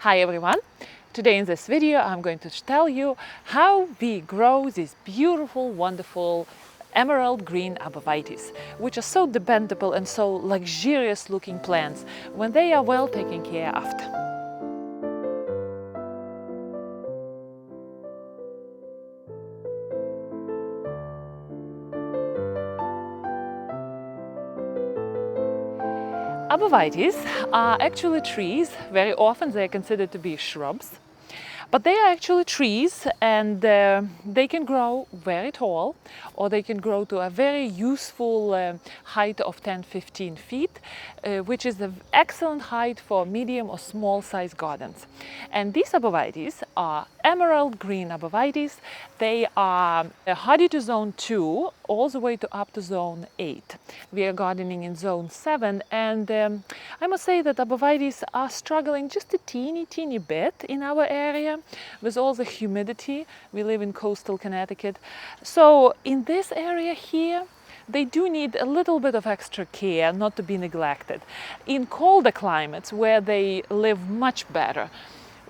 Hi everyone! Today in this video I'm going to tell you how we grow these beautiful, wonderful Emerald Green Arborvitaes, which are so dependable and so luxurious looking plants when they are well taken care of. Arborvitaes are actually trees. Very often they are considered to be shrubs, but they are actually trees, and they can grow very tall, or they can grow to a very useful height of 10-15 feet, which is an excellent height for medium or small size gardens. And these arborvitaes are Emerald Green Arborvitaes. They are hardy to zone 2 all the way to up to zone 8. We are gardening in zone 7, and I must say that arborvitaes are struggling just a teeny bit in our area with all the humidity. We live in coastal Connecticut, so in this area here they do need a little bit of extra care, not to be neglected. In colder climates where they live much better,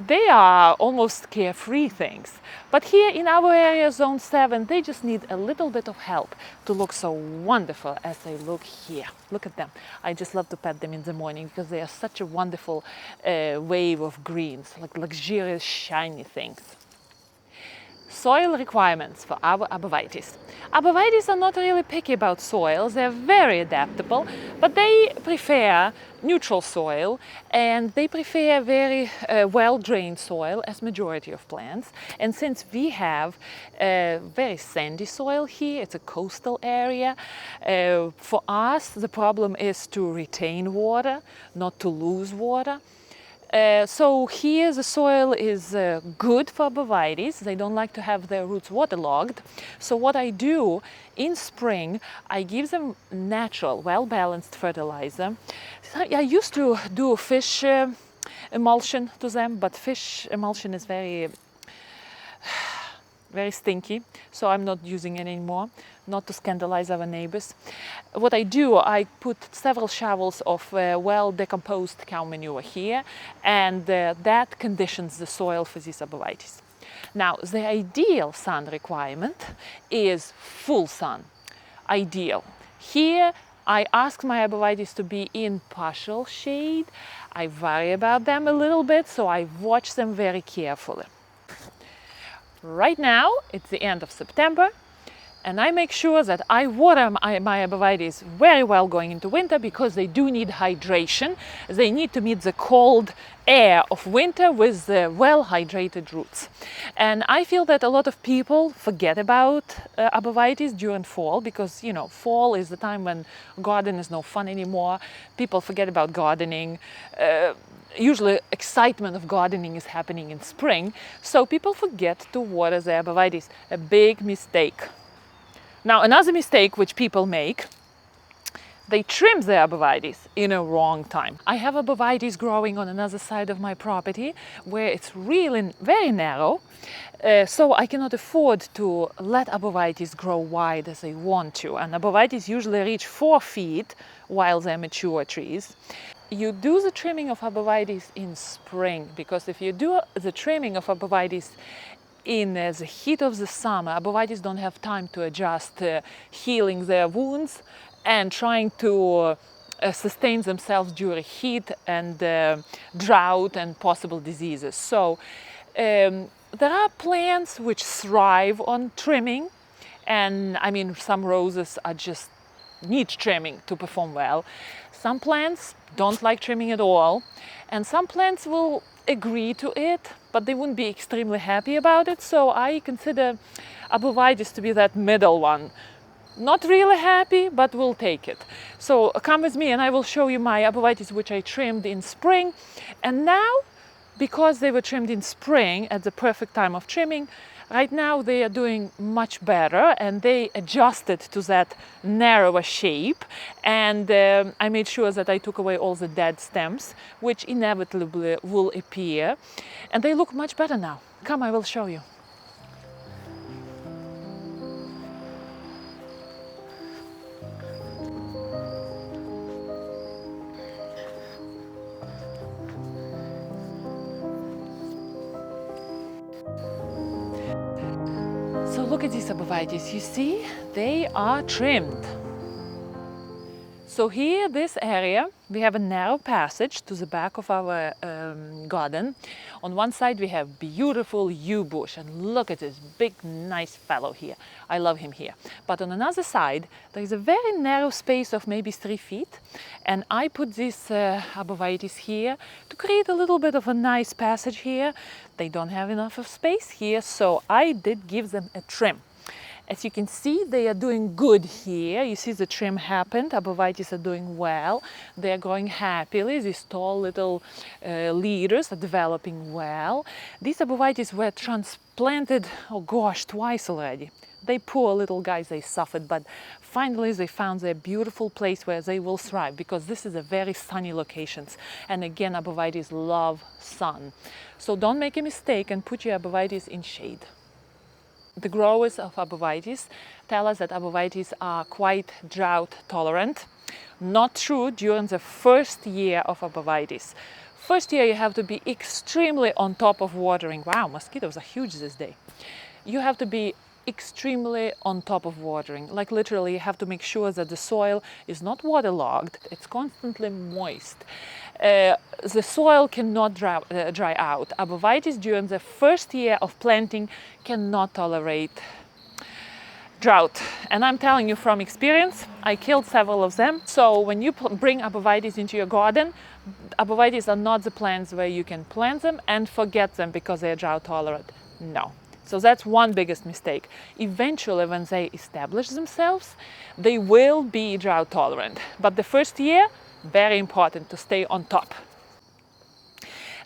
they are almost carefree things. But here in our area, zone 7, they just need a little bit of help to look so wonderful as they look here. Look at them. I just love to pet them in the morning because they are such a wonderful wave of greens, like luxurious, shiny things. Soil requirements for our arborvitaes. Arborvitaes are not really picky about soils. They're very adaptable, but they prefer neutral soil, and they prefer very well-drained soil as majority of plants. And since we have very sandy soil here, it's a coastal area, for us the problem is to retain water, not to lose water. So here the soil is good for arborvitaes. They don't like to have their roots waterlogged. So what I do in spring, I give them natural, well-balanced fertilizer. I used to do fish emulsion to them, but fish emulsion is very stinky, so I'm not using it anymore, not to scandalize our neighbors. What I do, I put several shovels of well-decomposed cow manure here, and that conditions the soil for these arborvitaes. Now, the ideal sun requirement is full sun. Ideal. Here, I ask my arborvitaes to be in partial shade. I worry about them a little bit, so I watch them very carefully. Right now, it's the end of September, and I make sure that I water my arborvitaes very well going into winter, because they do need hydration. They need to meet the cold air of winter with well-hydrated roots. And I feel that a lot of people forget about arborvitaes during fall, because, you know, fall is the time when gardening is no fun anymore. People forget about gardening. Usually excitement of gardening is happening in spring, so people forget to water their arborvitaes. A big mistake. Now, another mistake which people make, they trim their arborvitaes in a wrong time. I have arborvitaes growing on another side of my property where it's really very narrow, so I cannot afford to let arborvitaes grow wide as they want to. And arborvitaes usually reach 4 feet while they're mature trees. You do the trimming of arborvitaes in spring, because if you do the trimming of arborvitaes in the heat of the summer, arborvitaes don't have time to adjust, healing their wounds and trying to sustain themselves during heat and drought and possible diseases. So there are plants which thrive on trimming, and I mean, some roses are just need trimming to perform well. Some plants don't like trimming at all, and some plants will agree to it, but they wouldn't be extremely happy about it. So I consider arborvitaes to be that middle one. Not really happy, but we'll take it. So come with me and I will show you my arborvitaes which I trimmed in spring. And now, because they were trimmed in spring at the perfect time of trimming, right now they are doing much better, and they adjusted to that narrower shape, and I made sure that I took away all the dead stems, which inevitably will appear, and they look much better now. Come, I will show you. look at these arborvitaes. You see, they are trimmed. So here, this area, we have a narrow passage to the back of our garden. On one side we have beautiful yew bush, and look at this big nice fellow here. I love him here. But on another side there is a very narrow space of maybe 3 feet, and I put these arborvitaes here to create a little bit of a nice passage here. They don't have enough of space here, so I did give them a trim. As you can see, they are doing good here. You see the trim happened. Arborvitaes are doing well. They are growing happily. These tall little leaders are developing well. These arborvitaes were transplanted, oh gosh, twice already. They poor little guys, they suffered, but finally they found their beautiful place where they will thrive, because this is a very sunny location. And again, arborvitaes love sun. So don't make a mistake and put your arborvitaes in shade. The growers of arborvitaes tell us that arborvitaes are quite drought tolerant. Not true during the first year of arborvitaes. First year you have to be extremely on top of watering. Wow, mosquitoes are huge this day. You have to be extremely on top of watering. Like literally you have to make sure that the soil is not waterlogged, it's constantly moist. The soil cannot dry out. Arborvitaes during the first year of planting cannot tolerate drought. And I'm telling you from experience, I killed several of them. So when you bring arborvitaes into your garden, arborvitaes are not the plants where you can plant them and forget them because they are drought tolerant. No. So that's one biggest mistake. Eventually, when they establish themselves, they will be drought tolerant. But the first year, very important to stay on top.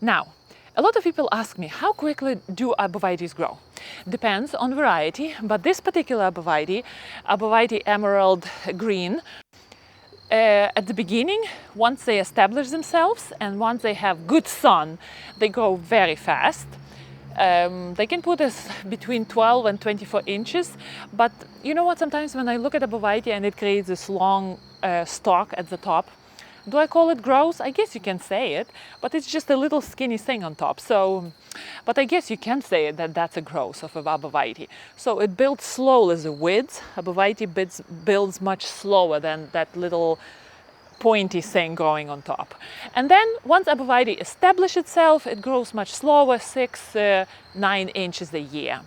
Now, a lot of people ask me, how quickly do arborvitaes grow? Depends on variety, but this particular arborvitae, Arborvitae Emerald Green, at the beginning, once they establish themselves and once they have good sun, they grow very fast. They can put us between 12 and 24 inches, but you know what, sometimes when I look at arborvitae and it creates this long stalk at the top, do I call it gross? I guess you can say it, but it's just a little skinny thing on top. So, but I guess you can say it, that that's a growth of an arborvitae. So it builds slowly the width. Arborvitae builds much slower than that little pointy thing growing on top. And then once arborvitae establishes itself, it grows much slower, 6-9 inches a year.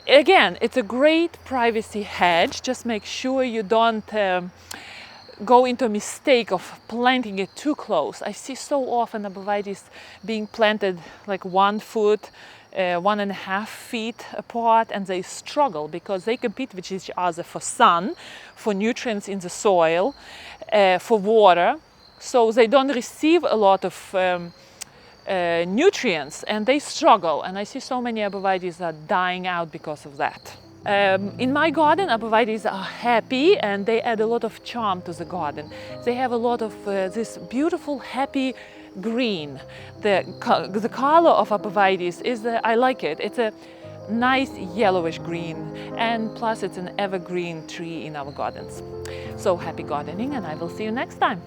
Again, it's a great privacy hedge. Just make sure you don't go into a mistake of planting it too close. I see so often arborvitaes being planted like 1 foot, 1.5 feet apart, and they struggle because they compete with each other for sun, for nutrients in the soil, for water. So they don't receive a lot of nutrients, and they struggle. And I see so many arborvitaes are dying out because of that. In my garden, arborvitaes are happy and they add a lot of charm to the garden. They have a lot of this beautiful, happy green. The color of arborvitaes is, I like it. It's a nice yellowish green, and plus it's an evergreen tree in our gardens. So happy gardening, and I will see you next time.